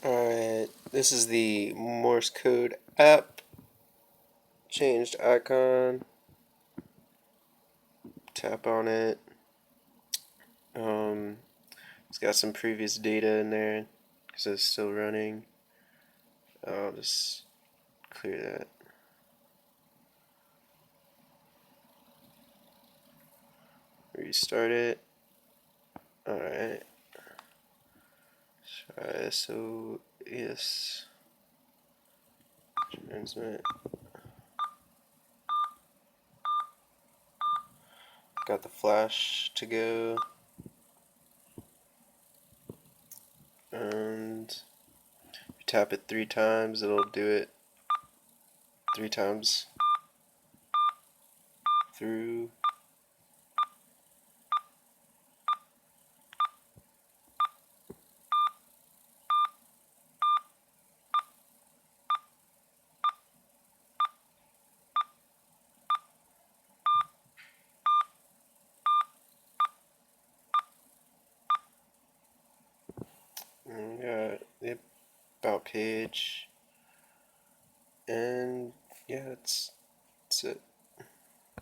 Alright, this is the Morse Code App. Changed icon. Tap on it. It's got some previous data in there because it's still running. I'll just clear that. Restart it. Alright. Try SOS. Transmit. Got the flash to go. And if you tap it 3 times, it'll do it 3 times through. And we got the about page, and yeah, that's it.